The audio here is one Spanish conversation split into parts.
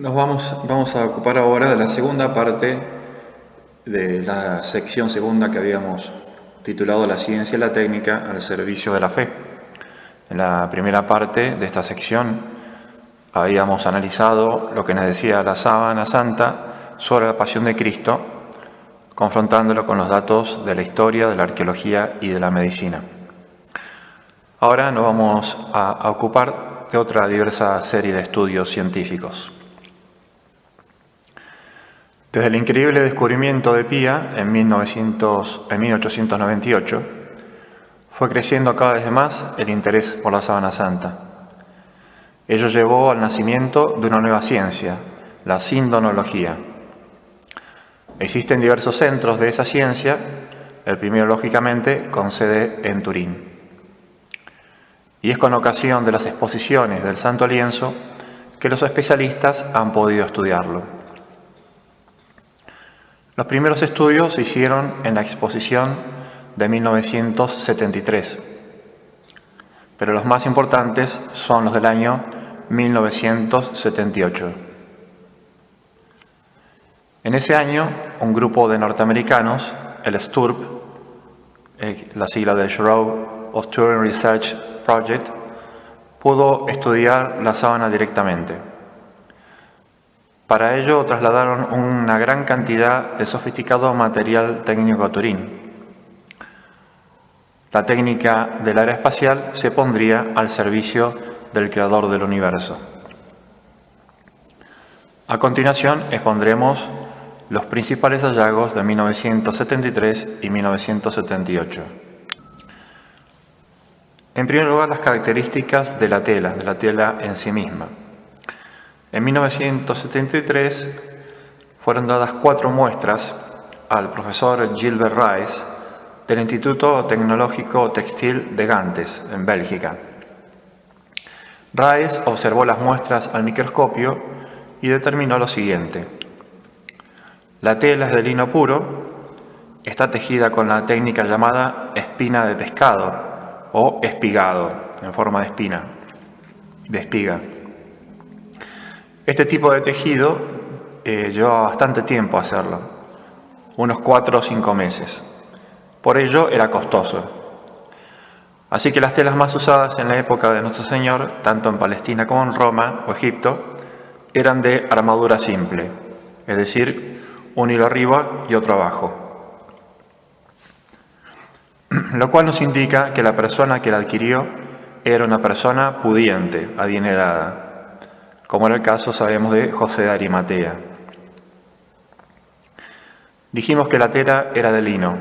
Vamos a ocupar ahora de la segunda parte de la sección segunda que habíamos titulado La ciencia y la técnica al servicio de la fe. En la primera parte de esta sección habíamos analizado lo que nos decía la Sábana Santa sobre la pasión de Cristo, confrontándolo con los datos de la historia, de la arqueología y de la medicina. Ahora nos vamos a ocupar de otra diversa serie de estudios científicos. Desde el increíble descubrimiento de Pía en 1898, fue creciendo cada vez más el interés por la Sábana Santa. Ello llevó al nacimiento de una nueva ciencia, la sindonología. Existen diversos centros de esa ciencia, el primero lógicamente con sede en Turín. Y es con ocasión de las exposiciones del Santo Lienzo que los especialistas han podido estudiarlo. Los primeros estudios se hicieron en la exposición de 1973, pero los más importantes son los del año 1978. En ese año, un grupo de norteamericanos, el STURP, la sigla del Shore of Turin Research Project, pudo estudiar la sábana directamente. Para ello trasladaron una gran cantidad de sofisticado material técnico a Turín. La técnica del área espacial se pondría al servicio del creador del universo. A continuación expondremos los principales hallazgos de 1973 y 1978. En primer lugar, las características de la tela en sí misma. En 1973 fueron dadas 4 muestras al profesor Gilbert Rice del Instituto Tecnológico Textil de Gantes, en Bélgica. Rice observó las muestras al microscopio y determinó lo siguiente. La tela es de lino puro, está tejida con la técnica llamada espina de pescado o espigado, en forma de espina, de espiga. Este tipo de tejido llevaba bastante tiempo hacerlo, unos 4 o 5 meses. Por ello era costoso. Así que las telas más usadas en la época de Nuestro Señor, tanto en Palestina como en Roma o Egipto, eran de armadura simple, es decir, un hilo arriba y otro abajo. Lo cual nos indica que la persona que la adquirió era una persona pudiente, adinerada, como era el caso, sabemos, de José de Arimatea. Dijimos que la tela era de lino,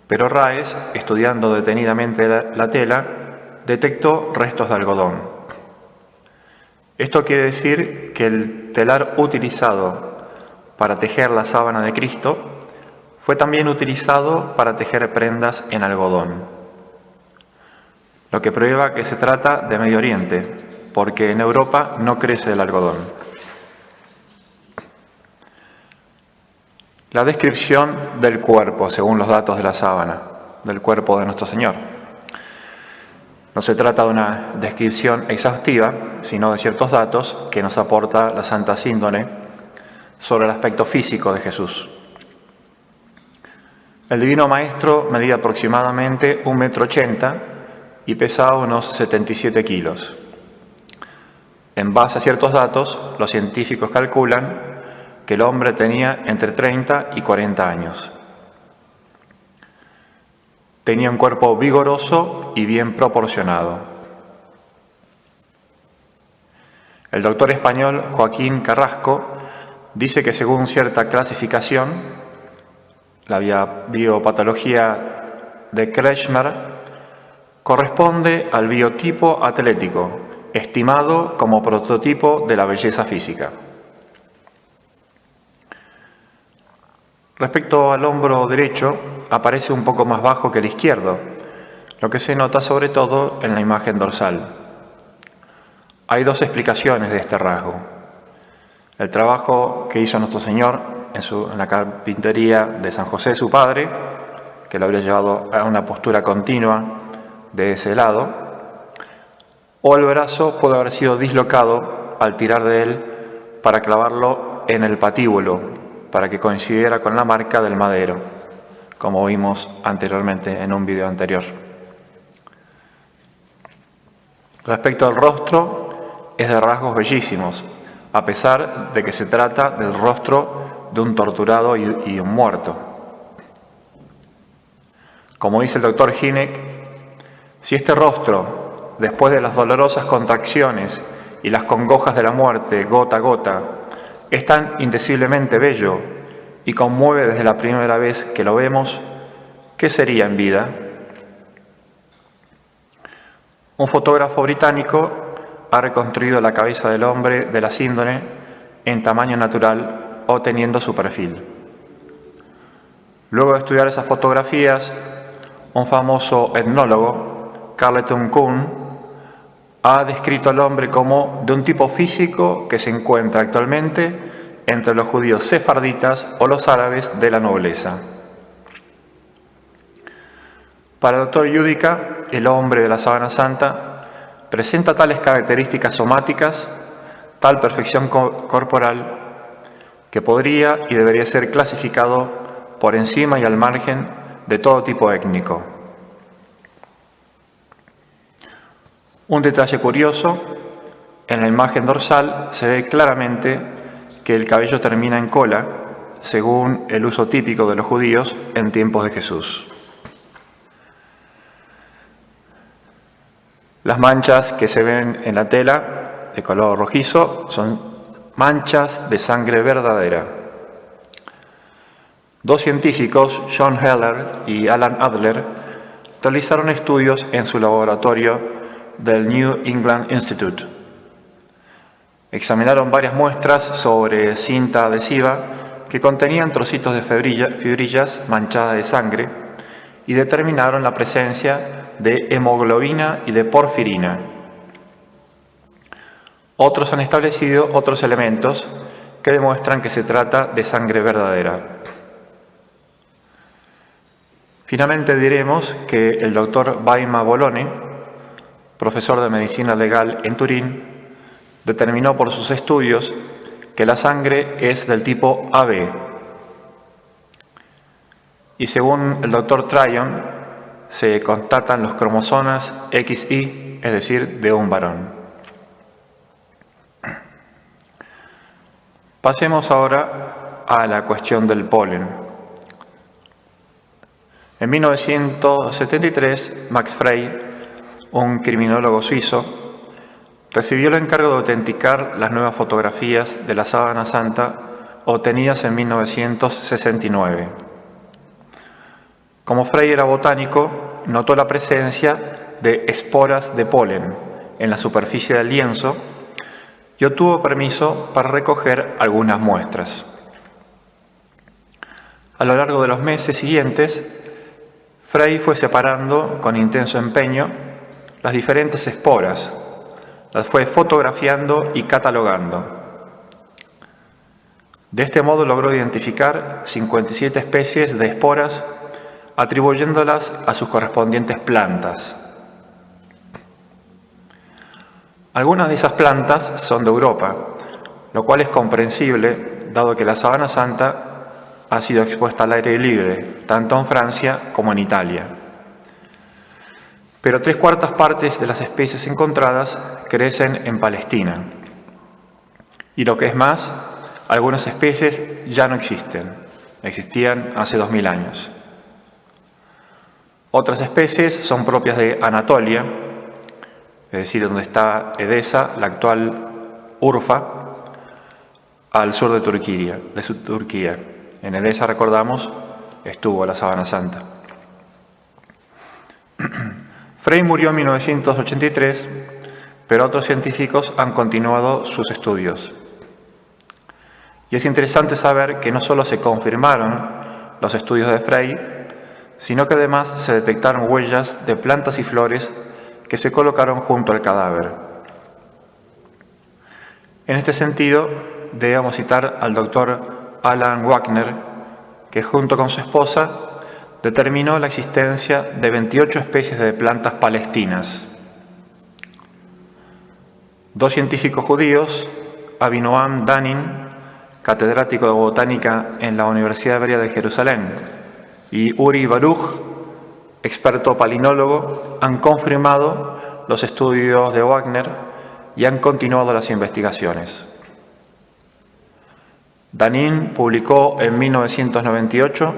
pero Rice, estudiando detenidamente la tela, detectó restos de algodón. Esto quiere decir que el telar utilizado para tejer la sábana de Cristo fue también utilizado para tejer prendas en algodón, lo que prueba que se trata de Medio Oriente, porque en Europa no crece el algodón. La descripción del cuerpo, según los datos de la sábana, del cuerpo de Nuestro Señor. No se trata de una descripción exhaustiva, sino de ciertos datos que nos aporta la Santa Síndone sobre el aspecto físico de Jesús. El Divino Maestro medía aproximadamente 1,80 m y pesaba unos 77 kilos. En base a ciertos datos, los científicos calculan que el hombre tenía entre 30 y 40 años. Tenía un cuerpo vigoroso y bien proporcionado. El doctor español Joaquín Carrasco dice que según cierta clasificación, la biopatología de Kretschmer corresponde al biotipo atlético, estimado como prototipo de la belleza física. Respecto al hombro derecho, aparece un poco más bajo que el izquierdo, lo que se nota sobre todo en la imagen dorsal. Hay 2 explicaciones de este rasgo. El trabajo que hizo Nuestro Señor en la carpintería de San José, su padre, que lo habría llevado a una postura continua de ese lado, o el brazo puede haber sido dislocado al tirar de él para clavarlo en el patíbulo, para que coincidiera con la marca del madero, como vimos anteriormente en un video anterior. Respecto al rostro, es de rasgos bellísimos, a pesar de que se trata del rostro de un torturado y un muerto. Como dice el doctor Hynek, si este rostro, después de las dolorosas contracciones y las congojas de la muerte gota a gota, es tan indeciblemente bello y conmueve desde la primera vez que lo vemos, ¿qué sería en vida? Un fotógrafo británico ha reconstruido la cabeza del hombre de la síndrome en tamaño natural o teniendo su perfil. Luego de estudiar esas fotografías, un famoso etnólogo, Carleton Coon, ha descrito al hombre como de un tipo físico que se encuentra actualmente entre los judíos sefarditas o los árabes de la nobleza. Para el doctor Yudica, el hombre de la Sábana Santa presenta tales características somáticas, tal perfección corporal, que podría y debería ser clasificado por encima y al margen de todo tipo étnico. Un detalle curioso, en la imagen dorsal se ve claramente que el cabello termina en cola, según el uso típico de los judíos en tiempos de Jesús. Las manchas que se ven en la tela de color rojizo son manchas de sangre verdadera. Dos científicos, John Heller y Alan Adler, realizaron estudios en su laboratorio del New England Institute. Examinaron varias muestras sobre cinta adhesiva que contenían trocitos de fibrillas manchadas de sangre y determinaron la presencia de hemoglobina y de porfirina. Otros han establecido otros elementos que demuestran que se trata de sangre verdadera. Finalmente diremos que el doctor Baima Bolone, profesor de medicina legal en Turín, determinó por sus estudios que la sangre es del tipo AB. Y según el doctor Tryon, se constatan los cromosomas XY, es decir, de un varón. Pasemos ahora a la cuestión del polen. En 1973, Max Frey, un criminólogo suizo, recibió el encargo de autenticar las nuevas fotografías de la Sábana Santa obtenidas en 1969. Como Frey era botánico, notó la presencia de esporas de polen en la superficie del lienzo y obtuvo permiso para recoger algunas muestras. A lo largo de los meses siguientes, Frey fue separando con intenso empeño las diferentes esporas, las fue fotografiando y catalogando. De este modo logró identificar 57 especies de esporas, atribuyéndolas a sus correspondientes plantas. Algunas de esas plantas son de Europa, lo cual es comprensible, dado que la Sábana Santa ha sido expuesta al aire libre, tanto en Francia como en Italia. Pero 3/4 partes de las especies encontradas crecen en Palestina. Y lo que es más, algunas especies ya no existen, existían hace 2000 años. Otras especies son propias de Anatolia, es decir, donde está Edesa, la actual Urfa, al sur de Turquía. En Edesa, recordamos, estuvo la Sábana Santa. Frey murió en 1983, pero otros científicos han continuado sus estudios. Y es interesante saber que no solo se confirmaron los estudios de Frey, sino que además se detectaron huellas de plantas y flores que se colocaron junto al cadáver. En este sentido, debemos citar al doctor Alan Wagner, que junto con su esposa determinó la existencia de 28 especies de plantas palestinas. Dos científicos judíos, Avinoam Danin, catedrático de botánica en la Universidad Hebrea de Jerusalén, y Uri Baruch, experto palinólogo, han confirmado los estudios de Wagner y han continuado las investigaciones. Danin publicó en 1998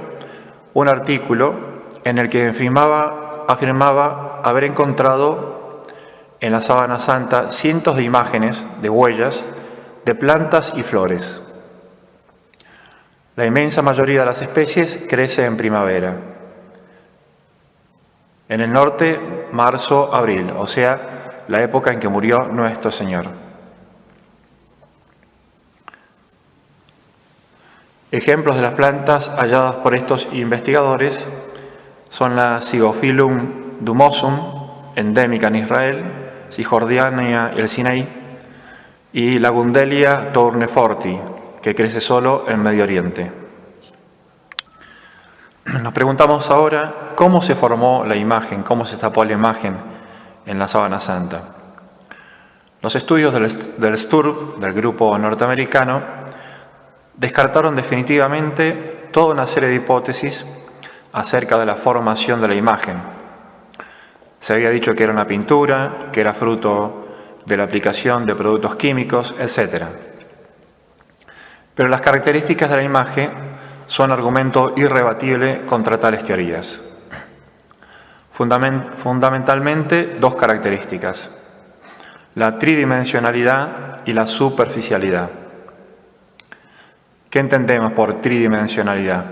un artículo en el que afirmaba haber encontrado en la Sábana Santa cientos de imágenes de huellas de plantas y flores. La inmensa mayoría de las especies crece en primavera. En el norte, marzo, abril, o sea, la época en que murió nuestro Señor. Ejemplos de las plantas halladas por estos investigadores son la Zygophyllum dumosum, endémica en Israel, Cisjordania y el Sinaí, y la Gundelia tourneforti, que crece solo en Medio Oriente. Nos preguntamos ahora cómo se formó la imagen, cómo se tapó la imagen en la Sábana Santa. Los estudios del STURB, del grupo norteamericano, descartaron definitivamente toda una serie de hipótesis acerca de la formación de la imagen. Se había dicho que era una pintura, que era fruto de la aplicación de productos químicos, etc. Pero las características de la imagen son argumento irrebatible contra tales teorías. Fundamentalmente, dos características: la tridimensionalidad y la superficialidad. ¿Qué entendemos por tridimensionalidad?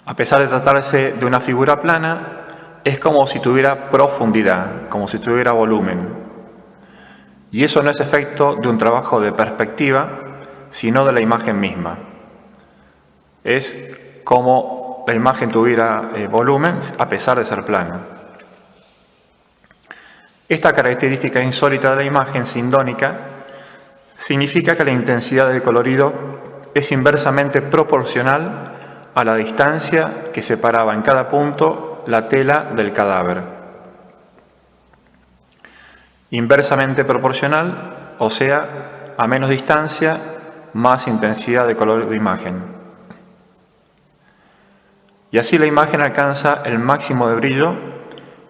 A pesar de tratarse de una figura plana, es como si tuviera profundidad, como si tuviera volumen. Y eso no es efecto de un trabajo de perspectiva, sino de la imagen misma. Es como la imagen tuviera volumen a pesar de ser plana. Esta característica insólita de la imagen sindónica significa que la intensidad del colorido es inversamente proporcional a la distancia que separaba en cada punto la tela del cadáver. Inversamente proporcional, o sea, a menos distancia, más intensidad de color de imagen. Y así la imagen alcanza el máximo de brillo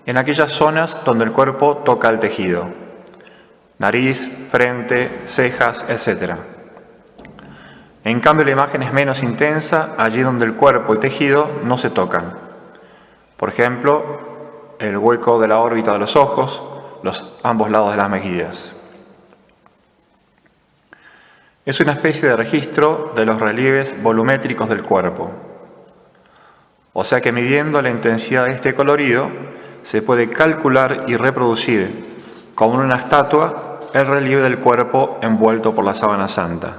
en aquellas zonas donde el cuerpo toca el tejido: nariz, frente, cejas, etc. En cambio, la imagen es menos intensa allí donde el cuerpo y tejido no se tocan. Por ejemplo, el hueco de la órbita de los ojos, ambos lados de las mejillas. Es una especie de registro de los relieves volumétricos del cuerpo. O sea que midiendo la intensidad de este colorido, se puede calcular y reproducir, como en una estatua, el relieve del cuerpo envuelto por la Sábana Santa.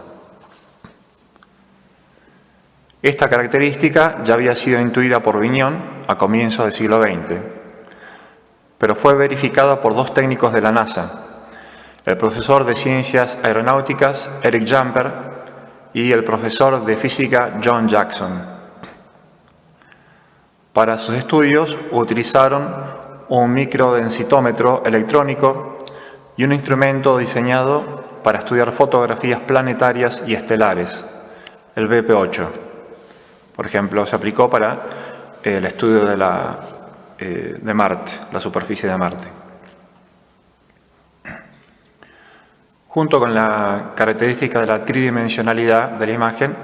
Esta característica ya había sido intuida por Vignon a comienzos del siglo XX, pero fue verificada por dos técnicos de la NASA, el profesor de Ciencias Aeronáuticas Eric Jumper y el profesor de Física John Jackson. Para sus estudios utilizaron un microdensitómetro electrónico y un instrumento diseñado para estudiar fotografías planetarias y estelares, el BP8. Por ejemplo, se aplicó para el estudio de Marte, la superficie de Marte. Junto con la característica de la tridimensionalidad de la imagen,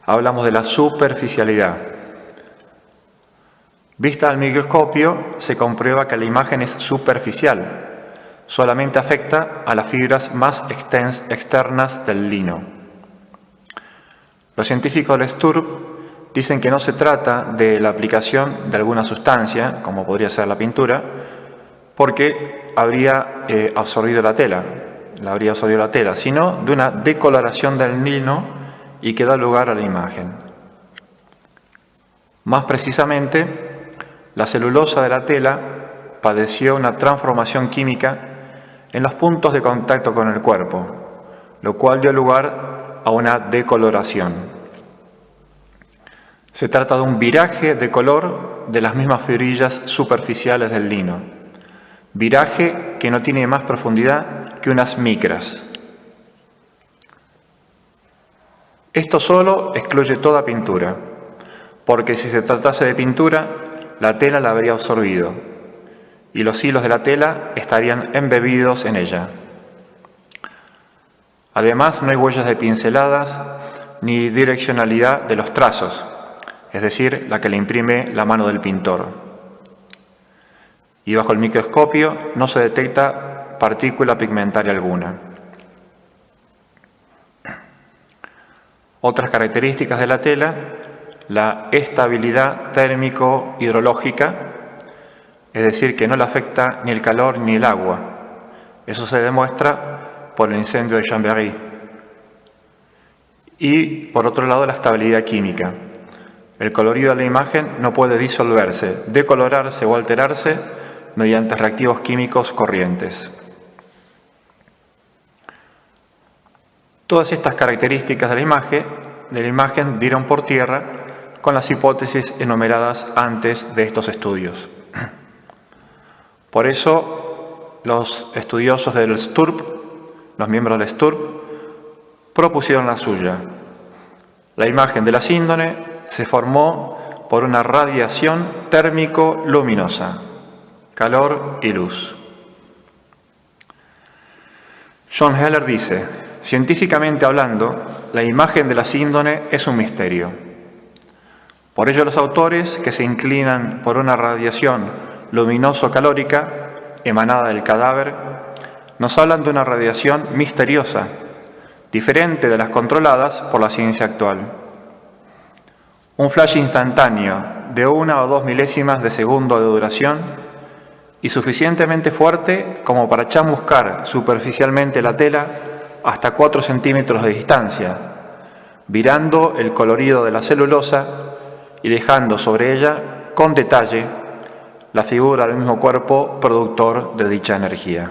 hablamos de la superficialidad. Vista al microscopio, se comprueba que la imagen es superficial, solamente afecta a las fibras más externas del lino. Los científicos del STURB dicen que no se trata de la aplicación de alguna sustancia, como podría ser la pintura, porque habría absorbido la tela, sino de una decoloración del lino y que da lugar a la imagen. Más precisamente, la celulosa de la tela padeció una transformación química en los puntos de contacto con el cuerpo, lo cual dio lugar a una decoloración. Se trata de un viraje de color de las mismas fibrillas superficiales del lino. Viraje que no tiene más profundidad que que unas micras. Esto solo excluye toda pintura, porque si se tratase de pintura, la tela la habría absorbido y los hilos de la tela estarían embebidos en ella. Además, no hay huellas de pinceladas ni direccionalidad de los trazos, es decir, la que le imprime la mano del pintor. Y bajo el microscopio no se detecta partícula pigmentaria alguna. Otras características de la tela: la estabilidad térmico-hidrológica, es decir, que no le afecta ni el calor ni el agua. Eso se demuestra por el incendio de Chambéry. Y, por otro lado, la estabilidad química. El colorido de la imagen no puede disolverse, decolorarse o alterarse mediante reactivos químicos corrientes. Todas estas características de la imagen dieron por tierra con las hipótesis enumeradas antes de estos estudios. Por eso, los estudiosos del STURP, los miembros del STURP, propusieron la suya. La imagen de la síndone se formó por una radiación térmico-luminosa, calor y luz. John Heller dice: científicamente hablando, la imagen de la síndone es un misterio. Por ello, los autores que se inclinan por una radiación luminoso-calórica emanada del cadáver nos hablan de una radiación misteriosa, diferente de las controladas por la ciencia actual. Un flash instantáneo de 1 o 2 milésimas de segundo de duración y suficientemente fuerte como para chamuscar superficialmente la tela hasta 4 centímetros de distancia, virando el colorido de la celulosa y dejando sobre ella, con detalle, la figura del mismo cuerpo productor de dicha energía.